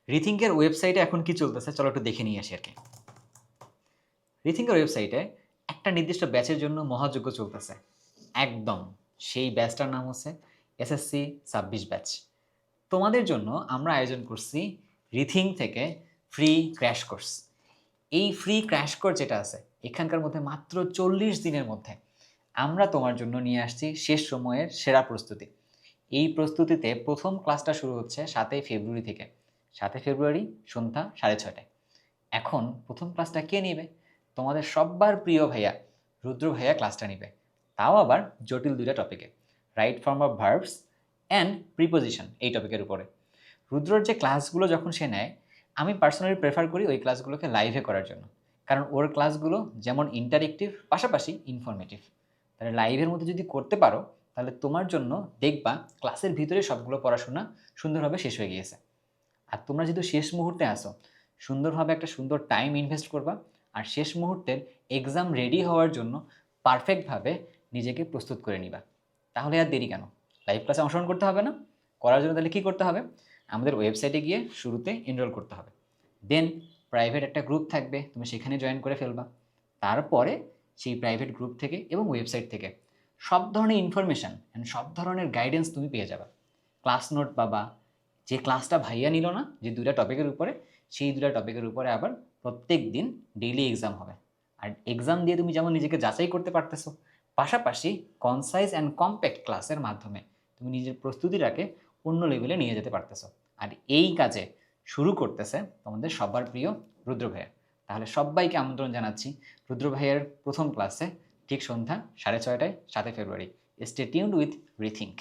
রিথিংকের ওয়েবসাইটে এখন কি চলতেছে চলো একটু দেখে নিয়ে আসি আর কি। রিথিংকের ওয়েবসাইটে একটা নির্দিষ্ট ব্যাচের জন্য মহাযজ্ঞ চলতেছে একদম। সেই ব্যাচটার নাম হচ্ছে এসএসসি 26 ব্যাচ। তোমাদের জন্য আমরা আয়োজন করছি রিথিং থেকে ফ্রি ক্র্যাশ কোর্স। এই ফ্রি ক্র্যাশ কোর্স যেটা আছে এখানকার মধ্যে মাত্র 40 দিনের মধ্যে আমরা তোমার জন্য নিয়ে আসছি শেষ সময়ের সেরা প্রস্তুতি। এই প্রস্তুতিতে প্রথম ক্লাসটা শুরু হচ্ছে 7ই ফেব্রুয়ারি থেকে। 7ই ফেব্রুয়ারি সন্ধ্যা 6:30টায়। এখন প্রথম ক্লাসটা কে নেবে? তোমাদের সব্বার প্রিয় ভাইয়া রুদ্র ভাইয়া ক্লাসটা নেবে, তাও আবার জটিল দুইটা টপিকে, right form of verbs and preposition. এই টপিকের উপরে রুদ্রর যে ক্লাসগুলো যখন সে নেয়, আমি পার্সোনালি প্রেফার করি ওই ক্লাসগুলোকে লাইভে করার জন্য, কারণ ওর ক্লাসগুলো যেমন ইন্টারেক্টিভ পাশাপাশি ইনফরমেটিভ। তাহলে লাইভের মধ্যে যদি করতে পারো তাহলে তোমার জন্য দেখবা ক্লাসের ভিতরে সবগুলো পড়াশোনা সুন্দরভাবে শেষ হয়ে গিয়েছে। আর তোমরা যেহেতু শেষ মুহূর্তে আসো, সুন্দরভাবে একটা সুন্দর টাইম ইনভেস্ট করবা আর শেষ মুহূর্তের এক্সাম রেডি হওয়ার জন্য পারফেক্টভাবে নিজেকে প্রস্তুত করে নিবা। তাহলে আর দেরি কেন? লাইভ ক্লাসে অংশগ্রহণ করতে হবে না? করার জন্য তাহলে কী করতে হবে? আমাদের ওয়েবসাইটে গিয়ে শুরুতে এনরোল করতে হবে। দেন প্রাইভেট একটা গ্রুপ থাকবে, তুমি সেখানে জয়েন করে ফেলবা। তারপরে সেই প্রাইভেট গ্রুপ থেকে এবং ওয়েবসাইট থেকে সব ধরনের ইনফরমেশান অ্যান্ড সব ধরনের গাইডেন্স তুমি পেয়ে যাবে। ক্লাস নোট পাবা, যে ক্লাসটা ভাইয়া নিল না যে দুইটা টপিকের উপরে, সেই দুইটা টপিকের উপরে আবার প্রত্যেক দিন ডেইলি এক্সাম হবে। আর এক্সাম দিয়ে তুমি যেমন নিজেকে যাচাই করতে পারতেছো, পাশাপাশি কনসাইজ অ্যান্ড কম্প্যাক্ট ক্লাসের মাধ্যমে তুমি নিজের প্রস্তুতিটাকে অন্য লেভেলে নিয়ে যেতে পারতেছো। আর এই কাজে শুরু করতেছে তোমাদের সবার প্রিয় রুদ্র ভাইয়া। তাহলে সবাইকে আমন্ত্রণ জানাচ্ছি রুদ্র ভাইয়ের প্রথম ক্লাসে, ঠিক সন্ধ্যা 6:30টায় 7 ফেব্রুয়ারি। Stay tuned with rethink.